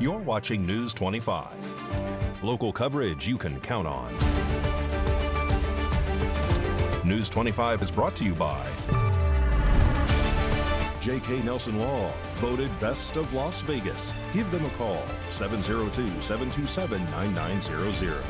You're watching News 25. Local coverage you can count on. News 25 is brought to you by J.K. Nelson Law, voted Best of Las Vegas. Give them a call, 702-727-9900.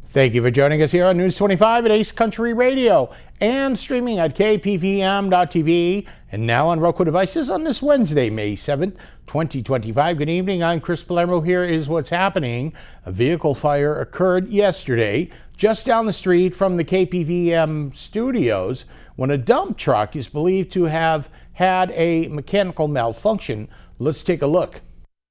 Thank you for joining us here on News 25 at Ace Country Radio and streaming at KPVM.TV and now on Roku devices on this Wednesday, May 7th, 2025. Good evening. I'm Chris Palermo. Here is what's happening. A vehicle fire occurred yesterday just down the street from the KPVM studios when a dump truck is believed to have had a mechanical malfunction. Let's take a look.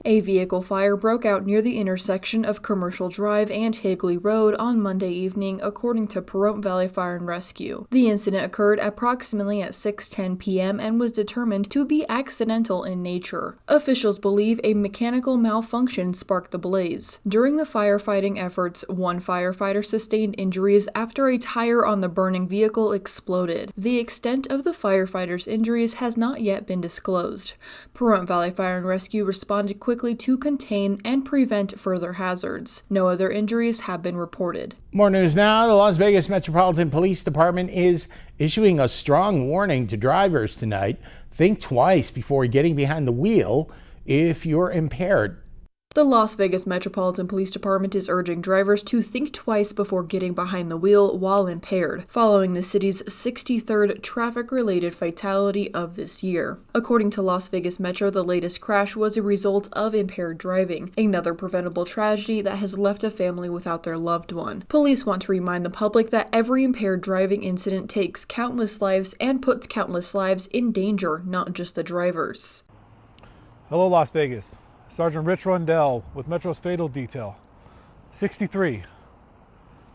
A vehicle fire broke out near the intersection of Commercial Drive and Higley Road on Monday evening, according to Pahrump Valley Fire and Rescue. The incident occurred approximately at 6:10 p.m. and was determined to be accidental in nature. Officials believe a mechanical malfunction sparked the blaze. During the firefighting efforts, one firefighter sustained injuries after a tire on the burning vehicle exploded. The extent of the firefighter's injuries has not yet been disclosed. Pahrump Valley Fire and Rescue responded quickly to contain and prevent further hazards. No other injuries have been reported. More news now. The Las Vegas Metropolitan Police Department is issuing a strong warning to drivers tonight. Think twice before getting behind the wheel if you're impaired. The Las Vegas Metropolitan Police Department is urging drivers to think twice before getting behind the wheel while impaired, following the city's 63rd traffic-related fatality of this year. According to Las Vegas Metro, the latest crash was a result of impaired driving, another preventable tragedy that has left a family without their loved one. Police want to remind the public that every impaired driving incident takes countless lives and puts countless lives in danger, not just the drivers. Hello, Las Vegas. Sergeant Rich Rundell with Metro's Fatal Detail. 63.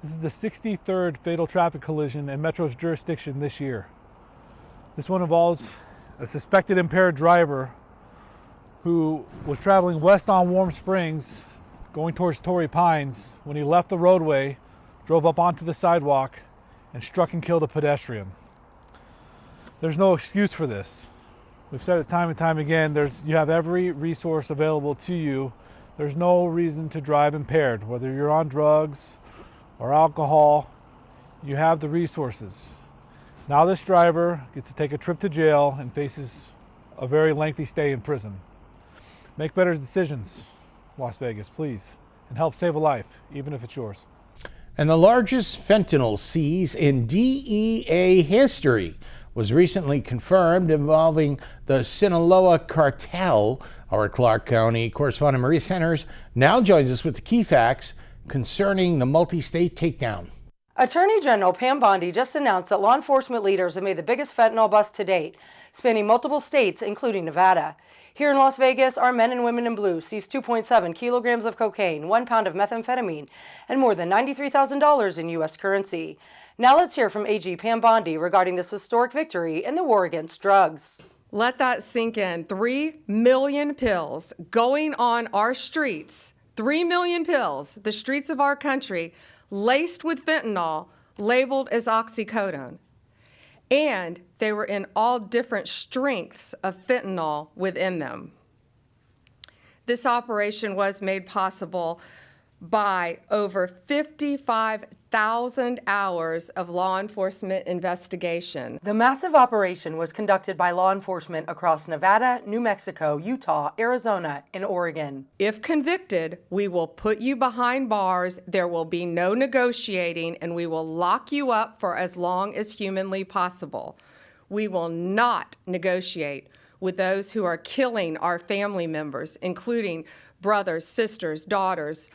This is the 63rd fatal traffic collision in Metro's jurisdiction this year. This one involves a suspected impaired driver who was traveling west on Warm Springs, going towards Torrey Pines, when he left the roadway, drove up onto the sidewalk, and struck and killed a pedestrian. There's no excuse for this. We've said it time and time again, you have every resource available to you. There's no reason to drive impaired. Whether you're on drugs or alcohol, you have the resources. Now this driver gets to take a trip to jail and faces a very lengthy stay in prison. Make better decisions, Las Vegas, please, and help save a life, even if it's yours. And the largest fentanyl seize in DEA history was recently confirmed, involving the Sinaloa cartel. Our Clark County correspondent Maria Centers now joins us with the key facts concerning the multi-state takedown. Attorney General Pam Bondi just announced that law enforcement leaders have made the biggest fentanyl bust to date, spanning multiple states, including Nevada. Here in Las Vegas, our men and women in blue seized 2.7 kilograms of cocaine, 1 pound of methamphetamine, and more than $93,000 in U.S. currency. Now let's hear from AG Pam Bondi regarding this historic victory in the war against drugs. Let that sink in. 3 million pills going on our streets. 3 million pills, the streets of our country, laced with fentanyl, labeled as oxycodone. And they were in all different strengths of fentanyl within them. This operation was made possible by over 55,000 hours of law enforcement investigation. The massive operation was conducted by law enforcement across Nevada, New Mexico, Utah, Arizona, and Oregon. If convicted, we will put you behind bars, there will be no negotiating, and we will lock you up for as long as humanly possible. We will not negotiate with those who are killing our family members, including brothers, sisters, daughters,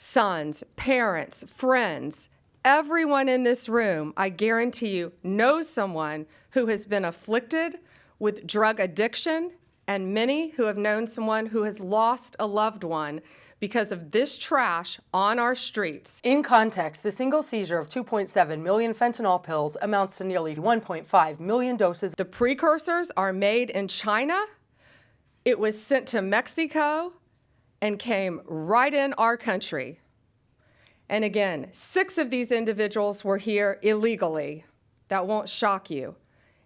sons, parents, friends. Everyone in this room, I guarantee you, knows someone who has been afflicted with drug addiction, and many who have known someone who has lost a loved one because of this trash on our streets. In context, the single seizure of 2.7 million fentanyl pills amounts to nearly 1.5 million doses. The precursors are made in China. It was sent to Mexico and came right in our country. And again, 6 of these individuals were here illegally. That won't shock you.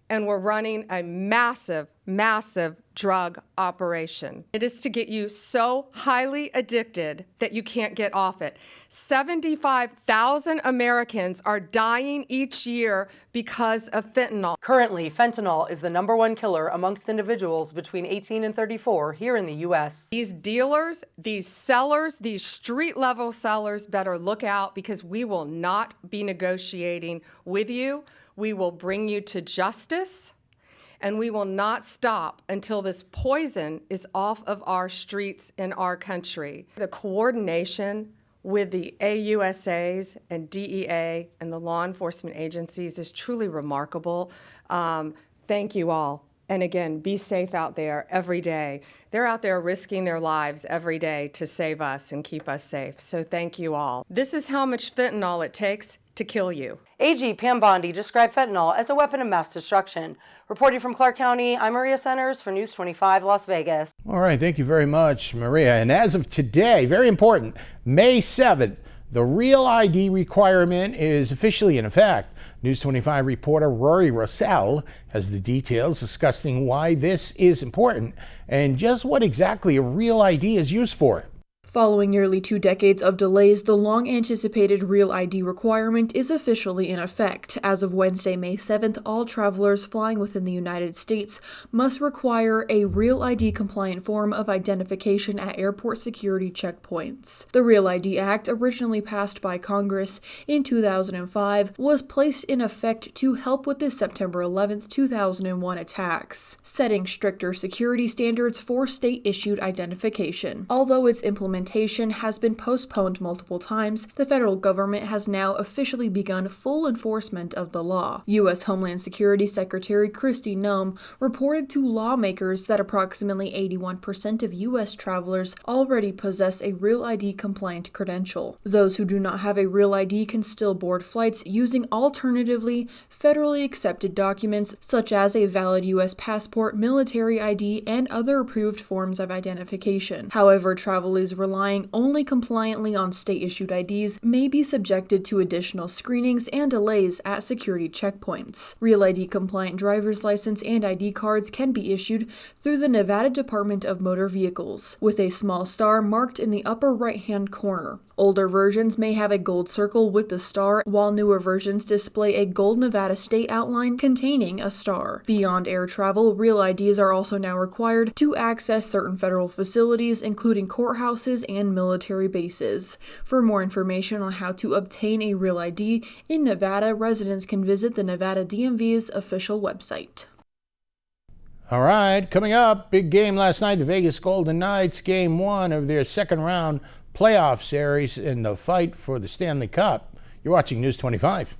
and we're running a massive, massive drug operation. It is to get you so highly addicted that you can't get off it. 75,000 Americans are dying each year because of fentanyl. Currently, fentanyl is the #1 killer amongst individuals between 18 and 34 here in the U.S. These dealers, these sellers, these street-level sellers better look out, because we will not be negotiating with you. We will bring you to justice, and we will not stop until this poison is off of our streets in our country. The coordination with the AUSAs and DEA and the law enforcement agencies is truly remarkable. Thank you all. And again, be safe out there every day. They're out there risking their lives every day to save us and keep us safe. So thank you all. This is how much fentanyl it takes to kill you. AG Pam Bondi described fentanyl as a weapon of mass destruction. Reporting from Clark County, I'm Maria Centers for News 25 Las Vegas. All right, thank you very much, Maria. And as of today, very important, May 7th, the Real ID requirement is officially in effect. News 25 reporter Rory Rossell has the details discussing why this is important and just what exactly a Real ID is used for. Following nearly 2 decades of delays, the long-anticipated Real ID requirement is officially in effect. As of Wednesday, May 7th, all travelers flying within the United States must require a Real ID-compliant form of identification at airport security checkpoints. The Real ID Act, originally passed by Congress in 2005, was placed in effect to help with the September 11, 2001 attacks, setting stricter security standards for state-issued identification. Although its implementation has been postponed multiple times, the federal government has now officially begun full enforcement of the law. U.S. Homeland Security Secretary Kristi Noem reported to lawmakers that approximately 81% of U.S. travelers already possess a Real ID compliant credential. Those who do not have a Real ID can still board flights using alternatively federally accepted documents such as a valid U.S. passport, military ID, and other approved forms of identification. However, travelers relying only compliantly on state-issued IDs may be subjected to additional screenings and delays at security checkpoints. Real ID-compliant driver's license and ID cards can be issued through the Nevada Department of Motor Vehicles, with a small star marked in the upper right-hand corner. Older versions may have a gold circle with the star, while newer versions display a gold Nevada state outline containing a star. Beyond air travel, Real IDs are also now required to access certain federal facilities, including courthouses and military bases. For more information on how to obtain a Real ID in Nevada, residents can visit the Nevada DMV's official website. All right, coming up, big game last night, the Vegas Golden Knights, game 1 of their second round playoff series in the fight for the Stanley Cup. You're watching News 25.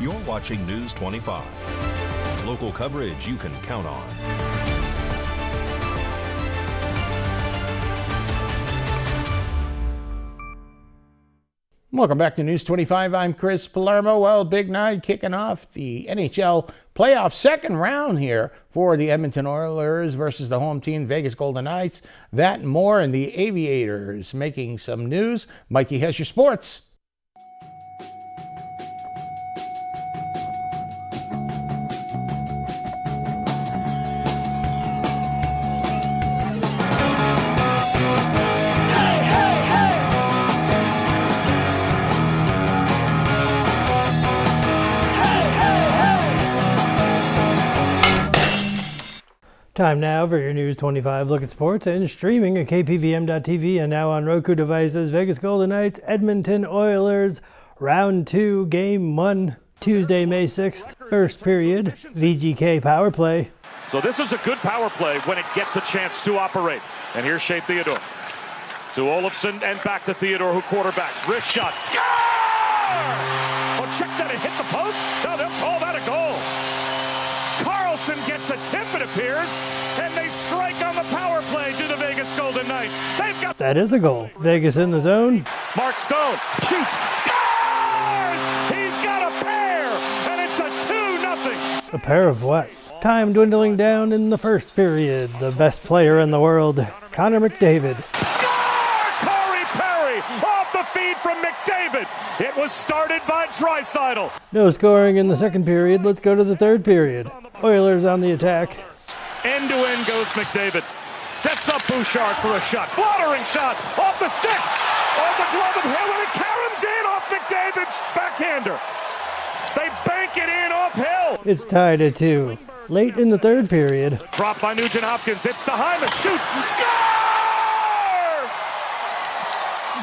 You're watching News 25. Local coverage you can count on. Welcome back to News 25. I'm Chris Palermo. Well, big night kicking off the NHL playoff second round here for the Edmonton Oilers versus the home team, Vegas Golden Knights. That and more, and the Aviators making some news. Mikey has your sports. Time now for your News 25 look at sports and streaming at KPVM.TV and now on Roku devices. Vegas Golden Knights, Edmonton Oilers, Round 2, Game 1, Tuesday, May 6th, first period, VGK power play. So this is a good power play when it gets a chance to operate. And here's Shea Theodore. To Olofsson and back to Theodore, who quarterbacks. Wrist shot. Score! Oh, check that, it hit the post. No, they'll call that a goal. Carlson gets a tip, it appears, and they strike on the power play to the Vegas Golden Knights. They've got... That is a goal. Vegas in the zone. Mark Stone shoots, scores! He's got a pair, and it's a 2-0. A pair of what? Time dwindling down in the first period. The best player in the world, Connor McDavid. Score! Corey Perry off the feed from McDavid. McDavid. It was started by Draisaitl. No scoring in the second period. Let's go to the third period. Oilers on the attack. End to end goes McDavid. Sets up Bouchard for a shot. Fluttering shot off the stick. On the glove of Hill, and it caroms in off McDavid's backhander. They bank it in off Hill. It's tied at 2. Late in the third period. Dropped by Nugent Hopkins. It's to Hyman. Shoots. Score!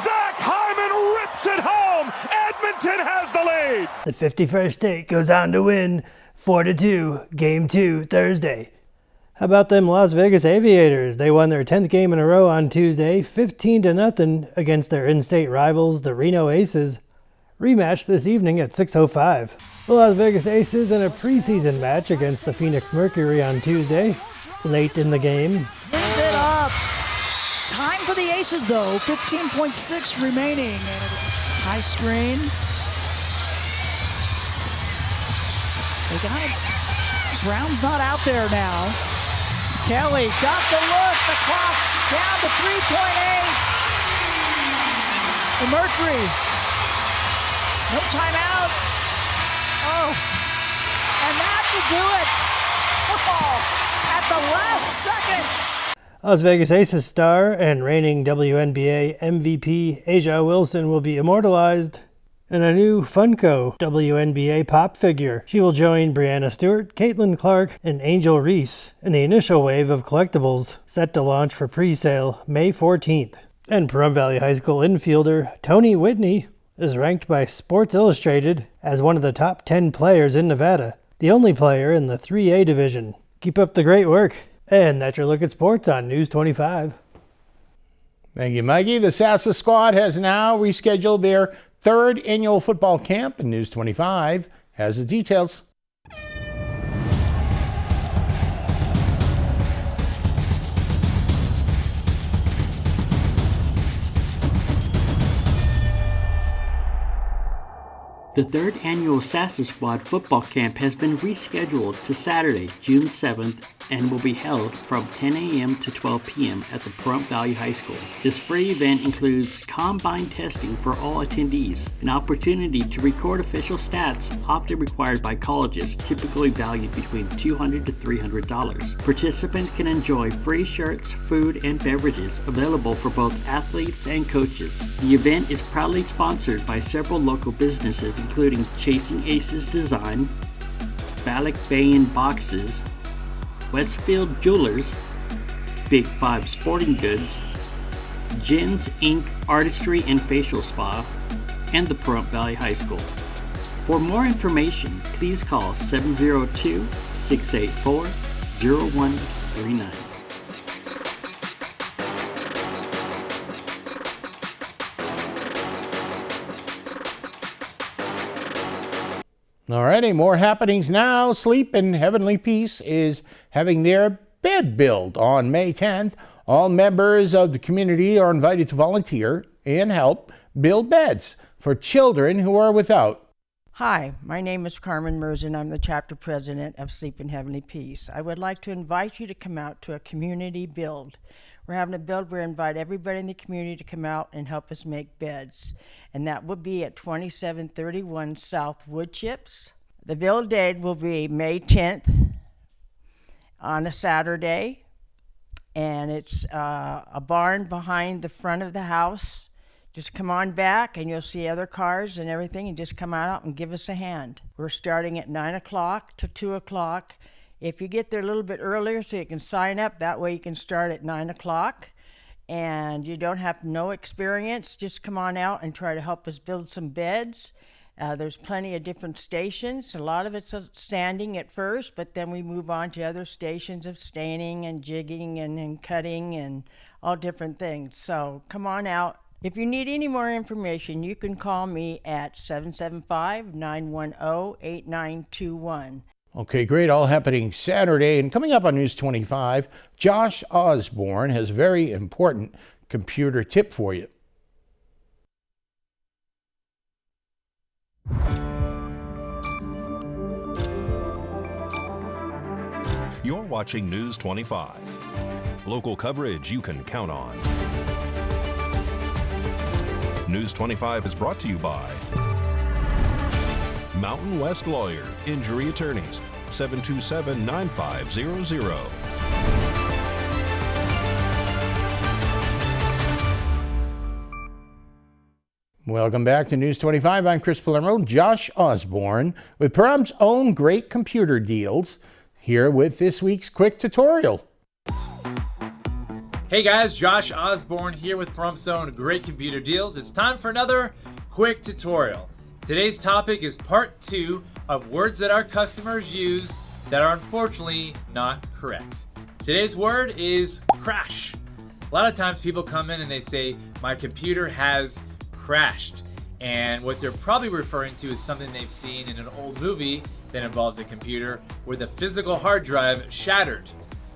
Zach Hyman rips it home. Edmonton has the lead. The 51st State goes on to win 4-2, Game 2, Thursday. How about them Las Vegas Aviators? They won their 10th game in a row on Tuesday, 15-0 against their in-state rivals, the Reno Aces. Rematch this evening at 6:05. The Las Vegas Aces in a preseason match against the Phoenix Mercury on Tuesday. Late in the game. Brings it up. Time for the Aces, though. 15.6 remaining. High screen. They got it. Brown's not out there now. Kelly got the look. The clock down to 3.8. The Mercury. No timeout. Oh, and that will do it. Oh, at the last second. Las Vegas Aces star and reigning WNBA MVP Aja Wilson will be immortalized in a new Funko WNBA pop figure. She will join Brianna Stewart, Caitlin Clark, and Angel Reese in the initial wave of collectibles set to launch for pre-sale May 14th. And Pahrump Valley High School infielder Tony Whitney is ranked by Sports Illustrated as one of the top 10 players in Nevada, the only player in the 3A division. Keep up the great work. And that's your look at sports on News 25. Thank you, Mikey. The Sassa squad has now rescheduled their third annual football camp, and News 25 has the details. The third annual Sassa Squad football camp has been rescheduled to Saturday, June 7th, and will be held from 10 a.m. to 12 p.m. at the Pahrump Valley High School. This free event includes combine testing for all attendees, an opportunity to record official stats often required by colleges, typically valued between $200 to $300. Participants can enjoy free shirts, food, and beverages available for both athletes and coaches. The event is proudly sponsored by several local businesses, including Chasing Aces Design, Balak Bayan Boxes, Westfield Jewelers, Big Five Sporting Goods, Jen's Inc. Artistry and Facial Spa, and the Pahrump Valley High School. For more information, please call 702-684-0139. Alrighty, more happenings now. Sleep in Heavenly Peace is having their bed build on May 10th. All members of the community are invited to volunteer and help build beds for children who are without. Hi, my name is Carmen Merzen. I'm the chapter president of Sleep in Heavenly Peace. I would like to invite you to come out to a community build. We're having a build where we invite everybody in the community to come out and help us make beds. And that will be at 2731 South Wood Chips. The build date will be May 10th on a Saturday. And it's a barn behind the front of the house. Just come on back and you'll see other cars and everything, and just come out and give us a hand. We're starting at 9 o'clock to 2 o'clock. If you get there a little bit earlier so you can sign up, that way you can start at 9 o'clock. And you don't have no experience, just come on out and try to help us build some beds. There's plenty of different stations. A lot of it's standing at first, but then we move on to other stations of staining and jigging and cutting and all different things. So come on out. If you need any more information, you can call me at 775-910-8921. Okay, great. All happening Saturday. And coming up on News 25, Josh Osborne has a very important computer tip for you. You're watching News 25. Local coverage you can count on. News 25 is brought to you by Mountain West Lawyer, Injury Attorneys, 727-9500. Welcome back to News 25. I'm Chris Palermo. Josh Osborne with Pahrump's own great computer deals, here with this week's quick tutorial. Hey guys, Josh Osborne here with Pahrump's own great computer deals. It's time for another quick tutorial. Today's topic is part 2 of words that our customers use that are unfortunately not correct. Today's word is crash. A lot of times people come in and they say, my computer has crashed. And what they're probably referring to is something they've seen in an old movie that involves a computer where the physical hard drive shattered.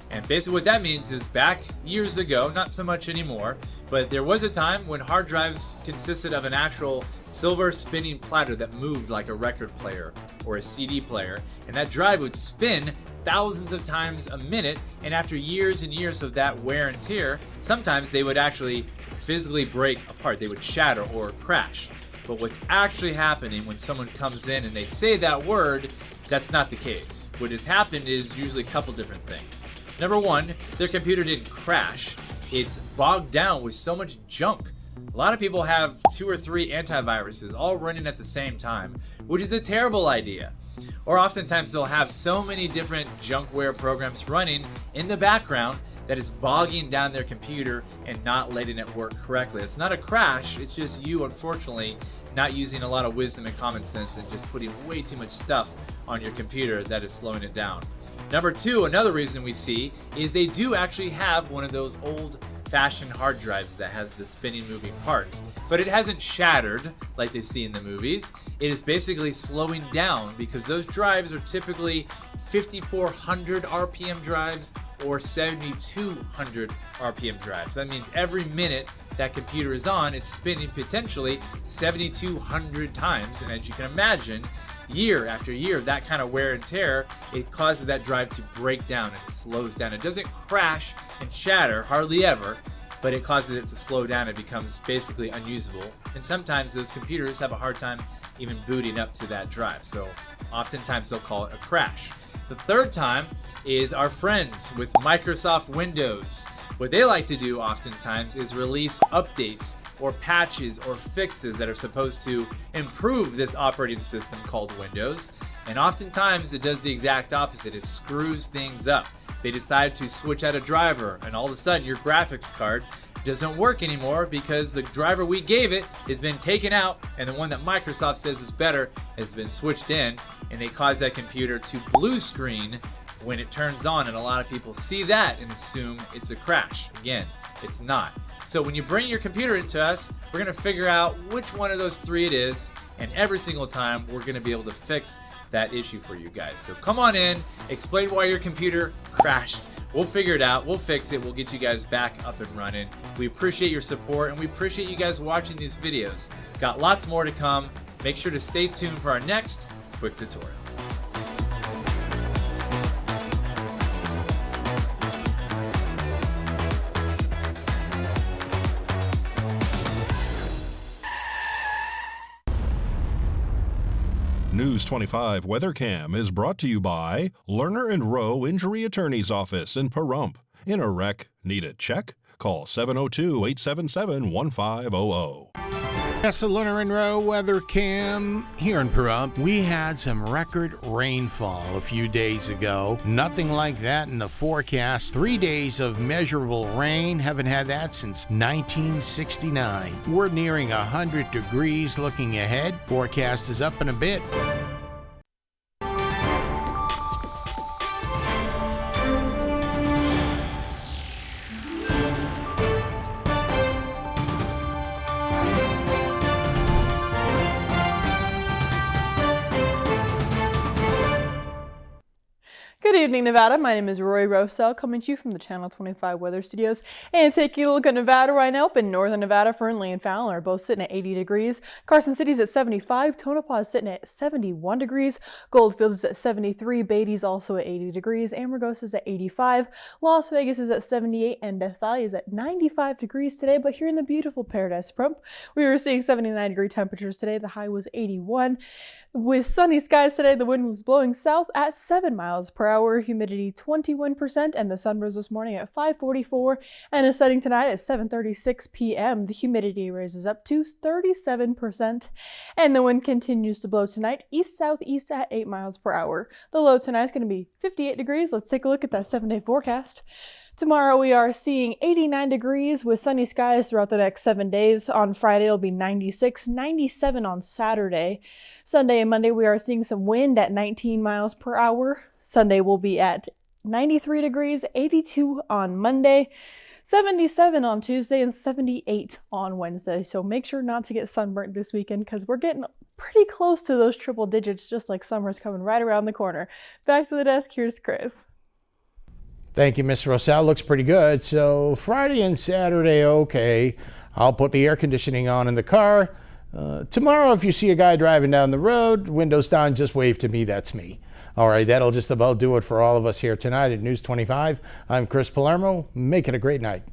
And basically what that means is back years ago, not so much anymore, but there was a time when hard drives consisted of an actual silver spinning platter that moved like a record player or a CD player, and that drive would spin thousands of times a minute, and after years and years of that wear and tear, sometimes they would actually physically break apart. They would shatter or crash. But what's actually happening when someone comes in and they say that word, that's not the case. What has happened is usually a couple different things. Number one, their computer didn't crash. It's bogged down with so much junk. A lot of people have 2 or 3 antiviruses all running at the same time, which is a terrible idea. Or oftentimes they'll have so many different junkware programs running in the background that is bogging down their computer and not letting it work correctly. It's not a crash, it's just you, unfortunately, not using a lot of wisdom and common sense and just putting way too much stuff on your computer that is slowing it down. Number 2, another reason we see is they do actually have one of those old-fashioned hard drives that has the spinning, moving parts, but it hasn't shattered like they see in the movies. It is basically slowing down because those drives are typically 5,400 RPM drives or 7,200 RPM drives. That means every minute that computer is on, it's spinning potentially 7,200 times, and as you can imagine, year after year, that kind of wear and tear, it causes that drive to break down and it slows down. It doesn't crash and shatter, hardly ever, but it causes it to slow down. It becomes basically unusable. And sometimes those computers have a hard time even booting up to that drive. So oftentimes they'll call it a crash. The third time is our friends with Microsoft Windows. What they like to do oftentimes is release updates or patches or fixes that are supposed to improve this operating system called Windows. And oftentimes it does the exact opposite. It screws things up. They decide to switch out a driver and all of a sudden your graphics card doesn't work anymore because the driver we gave it has been taken out and the one that Microsoft says is better has been switched in, and they cause that computer to blue screen when it turns on, and a lot of people see that and assume it's a crash. Again, it's not. So when you bring your computer into us, we're going to figure out which one of those 3 it is, and every single time we're going to be able to fix that issue for you guys. So come on in, explain why your computer crashed. We'll figure it out, we'll fix it, we'll get you guys back up and running. We appreciate your support and we appreciate you guys watching these videos. Got lots more to come. Make sure to stay tuned for our next quick tutorial. News 25 WeatherCam is brought to you by Lerner and Rowe Injury Attorney's Office in Pahrump. In a wreck, need a check? Call 702-877-1500. Yes, the Lerner and Rowe Weather Cam here in Pahrump. We had some record rainfall a few days ago. Nothing like that in the forecast. 3 days of measurable rain. Haven't had that since 1969. We're nearing 100 degrees looking ahead. Forecast is up in a bit. Good evening, Nevada. My name is Roy Rosell, coming to you from the Channel 25 Weather Studios. And taking a look at Nevada right now. Up in northern Nevada, Fernley and Fallon are both sitting at 80 degrees. Carson City's at 75. Tonopah is sitting at 71 degrees. Goldfield is at 73. Beatty's also at 80 degrees. Amargosa is at 85. Las Vegas is at 78. And Death Valley is at 95 degrees today. But here in the beautiful Paradise Pahrump, we were seeing 79-degree temperatures today. The high was 81. With sunny skies today, the wind was blowing south at 7 miles per hour, humidity 21%, and the sun rose this morning at 5:44 and is setting tonight at 7:36 p.m. The humidity raises up to 37%, and the wind continues to blow tonight east-southeast at 8 miles per hour. The low tonight is going to be 58 degrees. Let's take a look at that 7-day forecast. Tomorrow we are seeing 89 degrees with sunny skies throughout the next 7 days. On Friday it'll be 96, 97 on Saturday. Sunday and Monday we are seeing some wind at 19 miles per hour. Sunday will be at 93 degrees, 82 on Monday, 77 on Tuesday, and 78 on Wednesday. So make sure not to get sunburnt this weekend because we're getting pretty close to those triple digits, just like summer's coming right around the corner. Back to the desk, here's Chris. Thank you, Miss Rosell. Looks pretty good. So Friday and Saturday, okay. I'll put the air conditioning on in the car. Tomorrow, if you see a guy driving down the road, windows down, just wave to me. That's me. All right, that'll just about do it for all of us here tonight at News 25. I'm Chris Palermo. Make it a great night.